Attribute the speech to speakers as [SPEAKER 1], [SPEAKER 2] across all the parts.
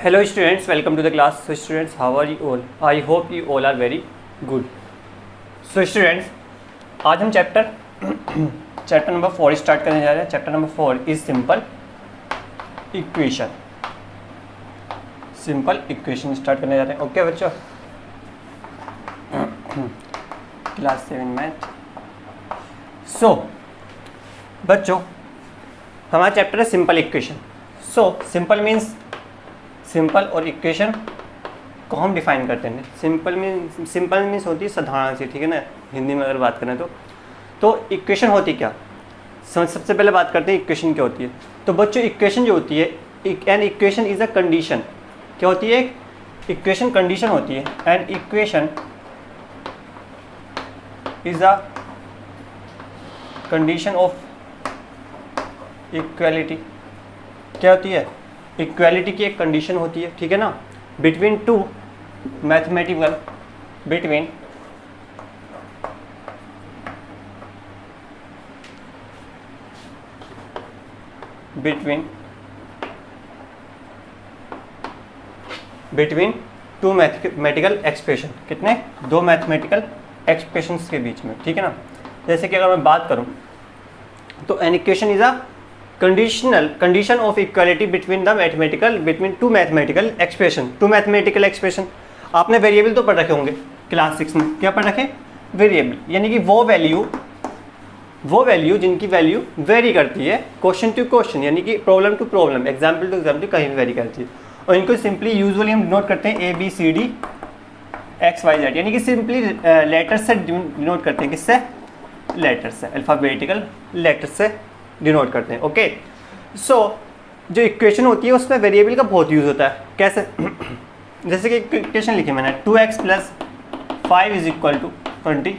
[SPEAKER 1] Hello students, welcome to the class. So students, how are you all? I hope you all are very good. So students, आज हम chapter number 4 start करने जा रहे हैं. Chapter number 4 is simple equation start करने जा रहे हैं. ओके बच्चों, क्लास 7 मैथ. सो बच्चों, हमारा चैप्टर है simple equation. So simple means simple और इक्वेशन को हम डिफाइन करते हैं. सिंपल मीन्स होती है साधारण सी, ठीक है ना, हिंदी में अगर बात करें तो इक्वेशन होती क्या. सबसे पहले बात करते हैं इक्वेशन क्या होती है. तो बच्चों, इक्वेशन जो होती है, an equation is a condition. क्या होती है? इक्वेशन कंडीशन होती है. An equation is a condition of equality. क्या होती है? इक्वालिटी की एक कंडीशन होती है, ठीक है ना, between two mathematical between two mathematical expression. कितने? दो मैथमेटिकल एक्सप्रेशंस के बीच में, ठीक है ना. जैसे कि अगर मैं बात करूं तो an equation is a condition of equality between two mathematical expression. आपने वेरिएबल तो पढ़ रखे होंगे क्लास 6 में. क्या पढ़ रखे? वेरिएबल, यानी कि वो वैल्यू जिनकी वैल्यू वेरी करती है क्वेश्चन टू क्वेश्चन, यानी कि problem to problem, example to example, कहीं भी वेरी करती है. और इनको सिंपली यूजुअली हम डिनोट करते हैं ABCD XYZ, यानी कि सिंपली लेटर से डिनोट करते हैं. किससे? लेटर से, अल्फ़ाबेटिकल लेटर से डिनोट करते हैं. ओके. सो जो इक्वेशन होती है उसमें वेरिएबल का बहुत यूज़ होता है. कैसे? जैसे कि इक्वेशन लिखी मैंने 2x + 5 = 25.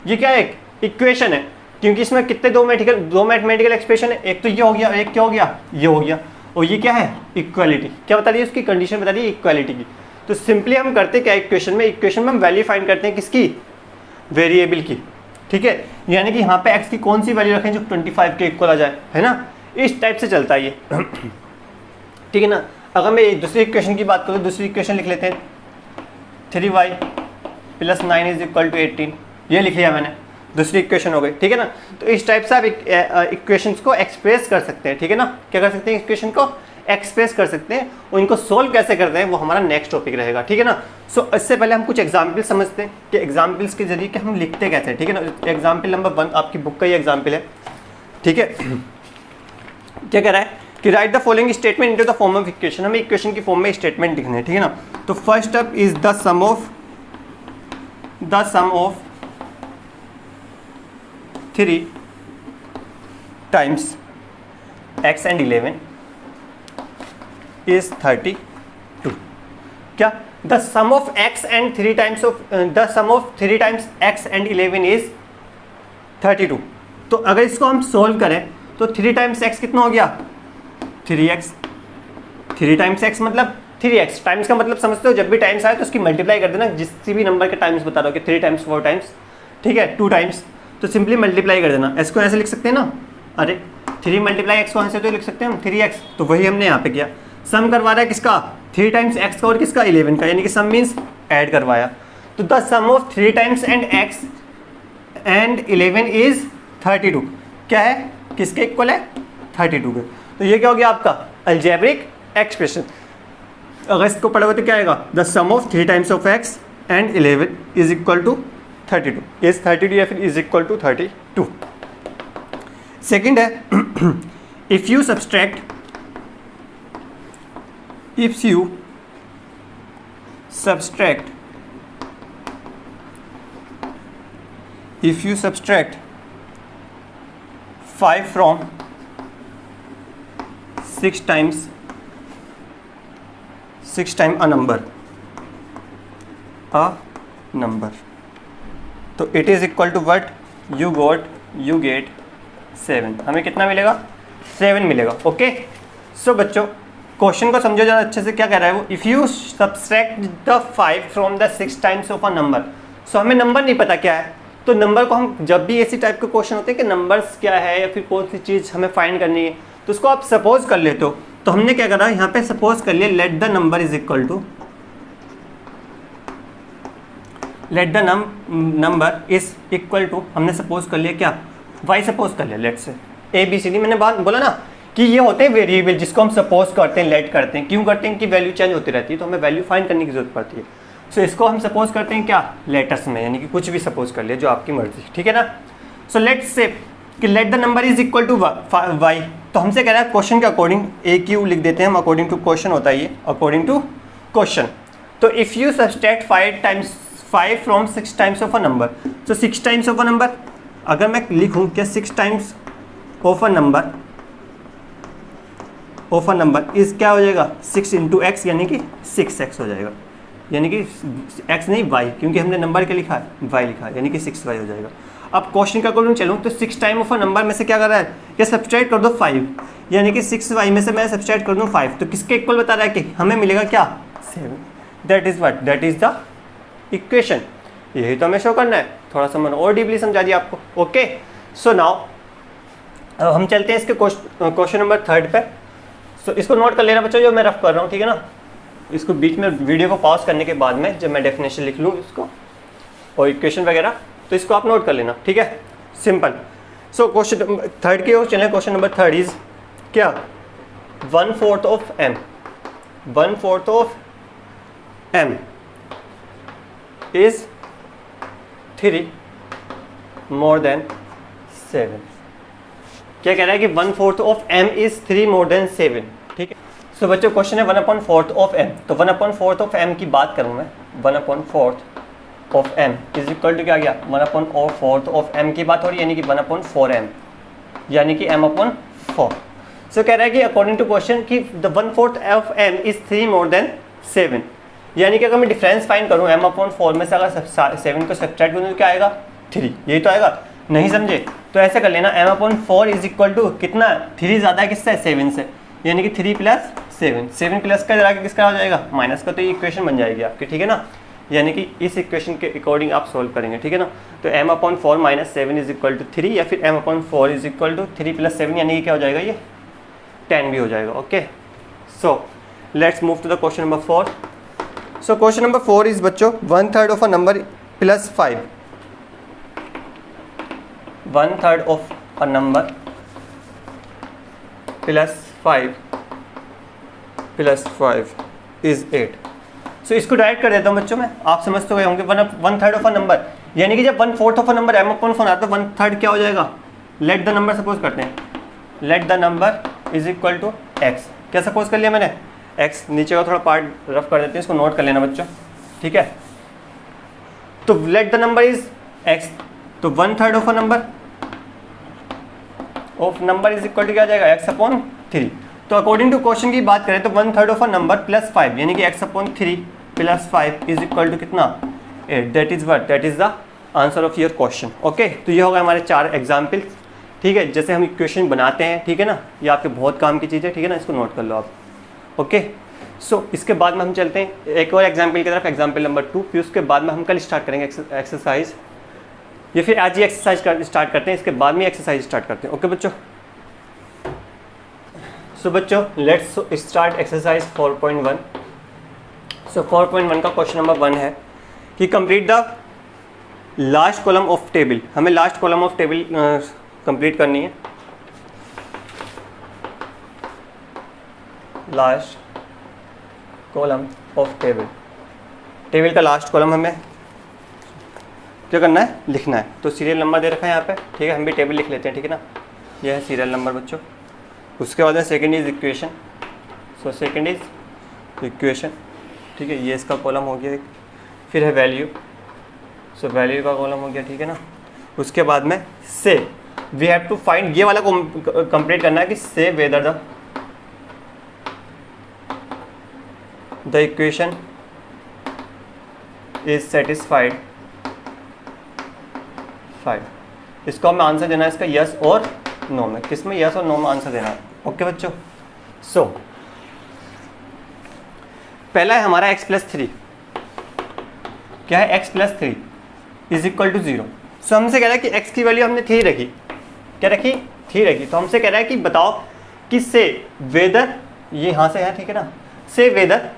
[SPEAKER 1] ये क्या है? एक इक्वेशन है, क्योंकि इसमें कितने दो मैथमेटिकल एक्सप्रेशन है. एक तो ये हो गया, एक क्या हो गया? ये हो गया. और ये क्या है? इक्वालिटी. क्या बता रही है? उसकी कंडीशन बता रही है इक्वालिटी की. तो सिंपली हम करते क्या इक्वेशन में हम वैल्यू फाइंड करते हैं. किसकी? वेरिएबल की. ठीक है, यानी कि यहाँ पे x की कौन सी वैल्यू रखें जो 25 के इक्वल आ जाए, है ना. इस टाइप से चलता है ये. ठीक है ना. अगर मैं दूसरी इक्वेशन की बात करूँ, दूसरी इक्वेशन लिख लेते हैं 3y + 9 = 18. ये लिख लिया मैंने, दूसरी इक्वेशन हो गई. ठीक है ना. तो इस टाइप से आप इक्वेशंस को एक्सप्रेस कर सकते हैं. ठीक है ना. क्या कर सकते हैं? इक्वेशन को एक्सप्रेस कर सकते हैं. और इनको सोल्व कैसे करते हैं वो हमारा नेक्स्ट टॉपिक रहेगा. ठीक है ना. सो इससे पहले हम कुछ एग्जाम्पल समझते हैं कि एग्जाम्पल्स के जरिए कि हम लिखते कैसे हैं. ठीक है ना. एग्जाम्पल नंबर 1 आपकी बुक का ही एग्जाम्पल है. ठीक है. क्या कह रहा है कि write the following statement into the form of equation. हमें इक्वेशन की फॉर्म में स्टेटमेंट लिखने हैं. ठीक है ना. तो first up is the sum of 3 times x and 11 is 32. क्या? The sum of 3 times x and 11 is 32. तो अगर इसको हम सोल्व करें तो 3 times x कितना हो गया? 3x. 3 times x मतलब 3x. टाइम्स का मतलब समझते हो, जब भी टाइम्स आए तो उसकी मल्टीप्लाई कर देना, जिस भी नंबर के टाइम्स बता रहा हो कि 3 times 4 times. ठीक है. 2 times तो सिंपली मल्टीप्लाई कर देना. x को ऐसे लिख सकते हैं ना. अरे 3 × x को ऐसे तो लिख सकते हैं हम 3x. तो वही हमने यहाँ पे किया. सम करवा रहा है किसका? 3 times x का और किसका? 11 का, यानी कि सम मीन्स ऐड करवाया. तो the sum of 3 times x and 11 is 32. क्या है? किसके इक्वल है? 32 के. तो ये क्या हो गया आपका? Algebraic expression. अगर इसको पढ़ोगे तो क्या आएगा? The sum of 3 times of x and 11 is equal to 32. Is 32 या फिर इज इक्वल टू 32. सेकेंड है if you subtract 5 from 6 times a number, तो it is equal to what? You get 7. हमें कितना मिलेगा? 7 मिलेगा. ओके. सो बच्चों, क्वेश्चन को समझो ज़रा अच्छे से. क्या कह रहा है वो? If you subtract the 5 from the 6 times of a number. सो हमें नंबर नहीं पता क्या है, तो नंबर को हम जब भी ऐसी टाइप के क्वेश्चन होते हैं कि नंबर्स क्या है या फिर कौन सी चीज़ हमें फाइंड करनी है, तो उसको आप सपोज कर लेते हो. तो हमने क्या करा यहाँ पे, सपोज कर लिया let the number is equal to, let the number is equal to, हमने सपोज कर लिया क्या, y सपोज कर लिया, लेट से ABCD। मैंने बात बोला ना कि ये होते हैं वेरिएबल जिसको हम सपोज करते हैं, लेट करते हैं। क्यों करते हैं कि वैल्यू चेंज होती रहती है, तो हमें वैल्यू फाइंड करने की जरूरत पड़ती है। सो इसको हम सपोज करते हैं क्या, लेटर्स में, यानी कि कुछ भी सपोज कर लिया जो आपकी मर्जी, ठीक है ना। सो लेट्स से कि let the number is equal to y, तो हमसे कह रहा है क्वेश्चन के अकॉर्डिंग, AQ लिख देते हैं हम, अकॉर्डिंग टू क्वेश्चन होता है ये, अकॉर्डिंग टू क्वेश्चन। तो if you subtract 5 from 6 times of a number, तो 6 टाइम्स ऑफ अ नंबर, अगर मैं लिखूँ क्या 6 times of a number is क्या हो जाएगा, 6 इंटू एक्स, यानी कि 6x हो जाएगा, यानी कि x नहीं y, क्योंकि हमने नंबर क्या लिखा है, y लिखा है, यानी कि 6y हो जाएगा। अब क्वेश्चन का अकॉर्डिंग चलूँ तो 6 टाइम ऑफ अ नंबर में से क्या कर रहा है, या सब्सट्रैक्ट कर दो 5, यानी कि 6y में से मैं सब्सट्रैक्ट कर दूँ 5, तो किसके इक्वल बता रहा है कि हमें मिलेगा क्या, 7। That is what, that is the equation. यही तो हमें शो करना है। थोड़ा सा मैंने और डीपली समझा दिया आपको। ओके, सो नाउ अब हम चलते हैं इसके क्वेश्चन नंबर 3 पे। सो इसको नोट कर लेना बच्चों, जो मैं रफ कर रहा हूँ, ठीक है ना। इसको बीच में वीडियो को पॉज करने के बाद में जब मैं डेफिनेशन लिख लूँ इसको और इक्वेशन वगैरह, तो इसको आप नोट कर लेना, ठीक है, सिंपल। सो क्वेश्चन 3 की ओर चलें। क्वेश्चन नंबर 3 इज क्या, 1/4 of m, 1/4 of m is 3 more than 7। क्या कह रहा है कि 1/4 of m is 3 more than 7, ठीक है। सो बच्चों क्वेश्चन है 1/4 ऑफ m, तो 1/4 ऑफ m की बात करूँ मैं, 1/4 of m is equal to क्या गया, 1/4 ऑफ m की बात हो रही है, यानी कि 1/4m, यानी कि m/4। सो कह रहा है कि अकॉर्डिंग टू क्वेश्चन कि the 1/4 of m is 3 more than 7, यानी कि अगर मैं डिफरेंस फाइंड करूँ m/4 में से अगर 7 को सब्ट्रैक्ट करूँ तो क्या आएगा, 3, यही तो आएगा। नहीं समझे तो ऐसे कर लेना, m/4 इज इक्वल टू कितना, 3 ज़्यादा है किससे, 7 से, यानी कि 3 + 7, 7 प्लस का जरा किसका हो जाएगा, माइनस का, तो ये इक्वेशन बन जाएगी आपकी, ठीक है ना। यानी कि इस इक्वेशन के अकॉर्डिंग आप सोल्व करेंगे, ठीक है ना। तो m/4 - 7 इज इक्वल टू 3, या फिर m/4 इज इक्वल टू 3 + 7, यानी कि क्या हो जाएगा, ये 10 भी हो जाएगा। Okay, so let's move to the question number 4। So question number 4 is बच्चों 1/3 of a number plus 5, 1/3 of a number plus 5 is 8। So इसको डायरेक्ट कर देता हूँ बच्चों मैं, आप समझ तो गए होंगे। 1/3 ऑफ अ नंबर, यानी कि जब 1/4 ऑफ अ नंबर m/4 आता है, 1/3 क्या हो जाएगा, लेट द नंबर सपोज करते हैं, let the number is equal to x। क्या सपोज कर लिया मैंने, x। नीचे का थोड़ा पार्ट रफ कर देते हैं, इसको नोट कर लेना बच्चों, ठीक है। तो let the number is x, तो 1/3 of a number is equal to क्या आ जाएगा, x/3। तो अकॉर्डिंग टू क्वेश्चन की बात करें तो 1/3 ऑफ अ नंबर प्लस 5, यानी कि x/3 + 5 इज इक्वल टू कितना, 8। That is what, that is the answer of your question. Okay, तो ये होगा हमारे 4 एग्जाम्पल, ठीक है, जैसे हम इक्वेशन बनाते हैं, ठीक है ना। ये आपके बहुत काम की चीज़ है, ठीक है ना, इसको नोट कर लो आप। ओके, सो इसके बाद में हम चलते हैं एक और एग्जाम्पल की तरफ, एग्जाम्पल नंबर 2। फिर उसके बाद में हम कल स्टार्ट करेंगे एक्सरसाइज, या फिर आज ही एक्सरसाइज स्टार्ट करते हैं, इसके बाद में एक्सरसाइज स्टार्ट करते हैं। ओके बच्चों, सो बच्चों लेट्स स्टार्ट एक्सरसाइज 4.1। सो 4.1 का क्वेश्चन नंबर 1 है कि complete the last column of table. हमें last column of table complete करनी है। Last column of table, table का लास्ट कॉलम हमें क्या करना है, लिखना है। तो सीरियल नंबर दे रखा है यहाँ पे, ठीक है, हम भी टेबल लिख लेते हैं, ठीक है ना। यह है सीरियल नंबर बच्चों। उसके बाद है second is equation. So second is equation, ठीक है, ये इसका कॉलम हो गया एक। फिर है वैल्यू, सो वैल्यू का कॉलम हो गया, ठीक है ना। उसके बाद में से वी हैव टू फाइंड, ये वाला कंप्लीट करना है कि से whether the equation is satisfied 5। इसको हमें आंसर देना है इसका यस और नो में, किस में, यस और नो में आंसर देना है। ओके बच्चों, सो पहला है हमारा x+3। क्या है, x+3 इज इक्वल टू 0। सो हमसे कह रहा है कि x की वैल्यू हमने 3 रखी, क्या रखी, 3 रखी। तो हमसे कह रहा है कि बताओ कि से वेदर ये यहाँ से है, ठीक है ना। से whether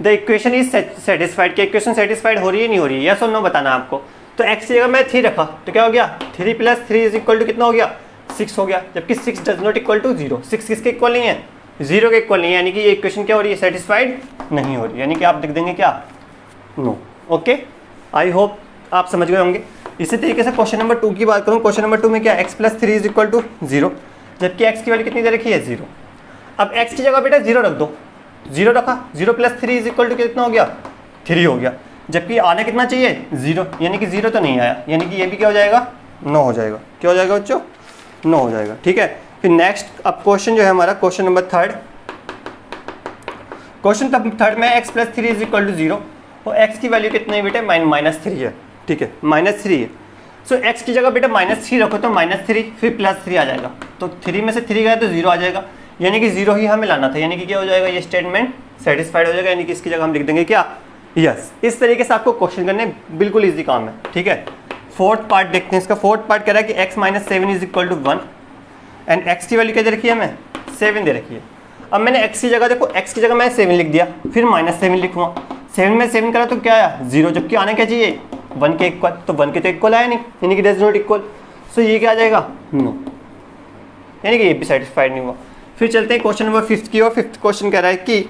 [SPEAKER 1] the equation is satisfied, कि इक्वेशन सेटिस्फाइड हो रही है नहीं हो रही है, यस और नो बताना आपको। तो x की जगह मैं 3 रखा तो क्या हो गया, 3 + 3 इज इक्वल टू कितना हो गया, 6 हो गया। जबकि 6 डज नॉट इक्वल टू 0, 6 किसके इक्वल नहीं है, 0 के इक्वल नहीं है, यानी कि ये इक्वेशन क्या हो रही है, सेटिस्फाइड नहीं हो रही है, यानी कि आप लिख देंगे क्या, नो। ओके, आई होप आप समझ गए होंगे। इसी तरीके से क्वेश्चन नंबर 2 की बात करूँ, क्वेश्चन नंबर 2 में क्या, x + 3 इज इक्वल टू 0, जबकि x की वैल्यू कितनी दे रखी है, 0। अब x की जगह बेटा 0 रख दो, 0 रखा, 0 + 3 इज इक्वल टू कितना हो गया, 3 हो गया। जबकि आने कितना चाहिए, 0, यानी कि 0 तो नहीं आया, यानी कि ये भी क्या हो जाएगा, 9 हो जाएगा। क्या हो जाएगा बच्चों, 9 हो जाएगा, ठीक है। फिर नेक्स्ट अब क्वेश्चन जो है हमारा क्वेश्चन नंबर 3, क्वेश्चन थर्ड में x + 3 इज इक्वल टू 0 और x की वैल्यू कितनी है बेटा, -3 है, ठीक है, -3 है। सो x की जगह बेटा -3 रखो तो -3 फिर +3 आ जाएगा, तो 3 में से 3 गया तो 0 आ जाएगा, यानी कि 0 ही हमें लाना था, यानी कि क्या हो जाएगा, ये स्टेटमेंट सेटिस्फाइड हो जाएगा, यानी कि इसकी जगह हम लिख देंगे क्या, यस। इस तरीके से आपको क्वेश्चन करने बिल्कुल ईजी काम है, ठीक है। फोर्थ पार्ट देखते हैं, इसका फोर्थ पार्ट कह रहा है कि x - 7 is equal to 1 and x की वैल्यू क्या दे रखी है, हमें 7 दे रखी है। अब मैंने x की जगह देखो, x की जगह मैं 7 लिख दिया, फिर -7 लिखूंगा, 7 में 7 करा तो क्या आया, 0, जबकि आने क्या चाहिए 1 के इक्वल, तो 1 के तो इक्वल आया नहीं, यानी कि डज नॉट इक्वल। सो ये क्या आ जाएगा, नो, यानी कि ये भी सेटिस्फाइड नहीं हुआ। फिर चलते हैं क्वेश्चन नंबर 5 की ओर। 5th क्वेश्चन कह रहा है कि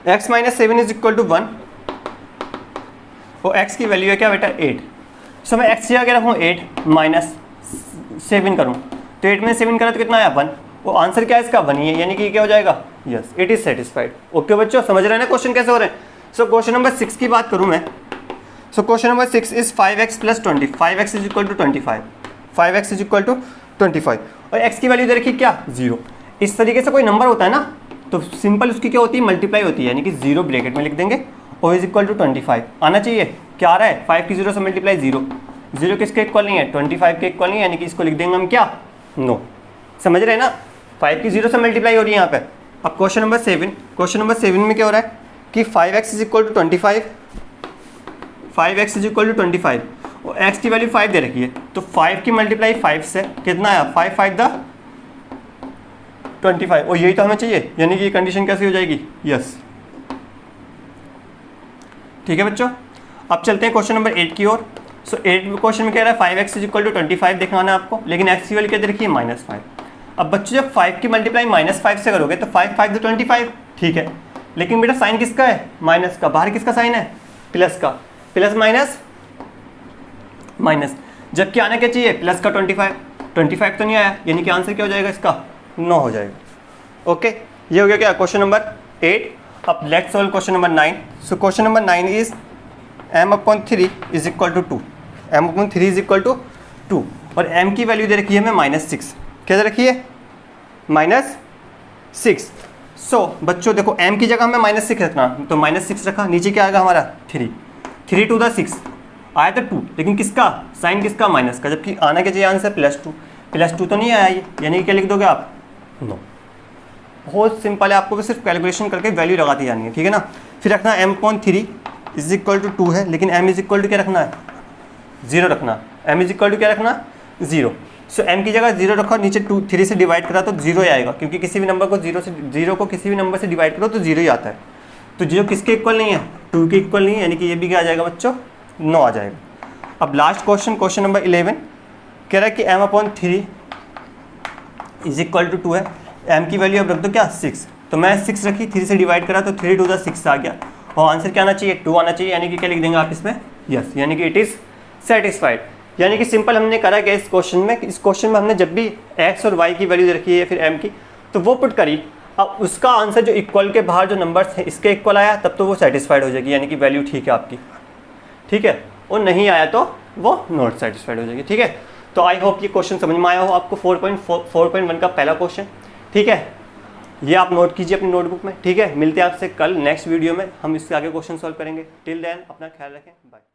[SPEAKER 1] x - 7 इज इक्वल टू 1 और x की वैल्यू है क्या बेटा, 8। सो मैं x की जगह रखूँ 8 - 7 करूँ तो 8 में 7 करा तो कितना आया, 1, और आंसर क्या है इसका, 1 ही है, यानी कि क्या हो जाएगा, yes, it is satisfied. Okay बच्चों, समझ रहे हैं ना क्वेश्चन कैसे हो रहे हैं। सो क्वेश्चन नंबर 6 की बात करूँ मैं, so question number 6 is 5x + 20, 5x is equal to 25, 5x is equal to 25 और x की वैल्यू दे रखी क्या, 0। इस तरीके से कोई नंबर होता है ना तो सिंपल उसकी क्या होती है, मल्टीप्लाई होती है, यानी कि 0 ब्रैकेट में लिख देंगे और इज इक्वल टू 25 आना चाहिए। क्या आ रहा है, 5 की 0 से मल्टीप्लाई 0, 0 किसके इक्वल नहीं है, 25 के इक्वल नहीं है, यानी कि इसको लिख देंगे हम क्या, नो। समझ रहे हैं ना, 5 की 0 से मल्टीप्लाई हो रही है यहाँ पे। अब क्वेश्चन नंबर 7, क्वेश्चन नंबर 7 में क्या हो रहा है कि 5x is equal to 25, 5x is equal to 25 और x की वैल्यू 5 दे रखी है, तो 5 की मल्टीप्लाई 5 से कितना आया, 5 5 द 25 और यही तो हमें चाहिए, यानी कि ये कंडीशन कैसी हो जाएगी, यस। ठीक है बच्चों, अब चलते हैं क्वेश्चन नंबर 8 की ओर। सो 8 क्वेश्चन में कह रहा है 5x इज इक्वल टू 25 देखना है आपको, लेकिन x की वैल्यू क्या दे रखी है, -5। अब बच्चों जब 5 की मल्टीप्लाई -5 से करोगे तो 5 5 द 25, ठीक है, लेकिन बेटा साइन किसका है, माइनस का, बाहर किसका साइन है, प्लस का, प्लस माइनस माइनस, जबकि आने क्या चाहिए, प्लस का 25 तो नहीं आया, यानी कि आंसर क्या हो जाएगा इसका, 9 हो जाएगा। ओके, ये हो गया क्या क्वेश्चन नंबर 8। अब let's solve question number 9। So question number 9 is m/3 is equal to 2, m/3 is equal to 2 और m की वैल्यू दे रखी है हमें -6, क्या दे रखी है, -6। सो बच्चों देखो m की जगह हमें -6 रखना, तो -6 रखा, नीचे क्या आएगा हमारा 3, 3 to the 6 आया था 2, लेकिन किसका साइन किसका, माइनस का, जबकि आना क्या चाहिए आंसर +2 तो नहीं आया ये, यानी कि क्या लिख दोगे आप, नो। बहुत सिंपल है, आपको सिर्फ कैलकुलेशन करके वैल्यू लगाती जानी है, ठीक है ना। फिर रखना m/3 इज इक्वल टू 2 है, लेकिन m इज इक्वल टू क्या रखना है, 0 रखना, m इज इक्वल टू क्या रखना, 0। सो m की जगह 0 रखो, नीचे 3 से डिवाइड करा तो 0 ही आएगा, क्योंकि किसी भी नंबर को 0 को किसी भी नंबर से डिवाइड करो तो 0 ही आता है। तो 0 किसके इक्वल नहीं है, 2 के इक्वल नहीं है, यानी कि ये भी क्या आ जाएगा बच्चों, 9 आ जाएगा। अब लास्ट क्वेश्चन, क्वेश्चन नंबर 11 कह रहा है कि m/3 इज इक्वल टू 2 है, m की वैल्यू अब रख दो क्या, 6, तो मैं 6 रखी, 3 से डिवाइड करा तो 3 to the 6 आ गया और आंसर क्या आना चाहिए, 2 आना चाहिए, यानी कि क्या लिख देंगे आप इसमें, यस, यानी कि इट इज़ सेटिस्फाइड। यानी कि सिंपल हमने करा क्या इस क्वेश्चन में हमने जब भी x और y की वैल्यू दे रखी है फिर m की, तो वो पुट करी, अब उसका आंसर जो इक्वल के बाहर जो नंबर्स है इसके इक्वल आया तब तो वो सेटिस्फाइड हो जाएगी, यानी कि वैल्यू ठीक है आपकी, ठीक है, और नहीं आया तो वो नॉट सेटिस्फाइड हो जाएगी, ठीक है। तो आई होप ये क्वेश्चन समझ में आया हो आपको, 4.1 का पहला क्वेश्चन, ठीक है, ये आप नोट कीजिए अपनी नोटबुक में, ठीक है। मिलते हैं आपसे कल नेक्स्ट वीडियो में, हम इससे आगे क्वेश्चन सॉल्व करेंगे। टिल देन अपना ख्याल रखें, बाय।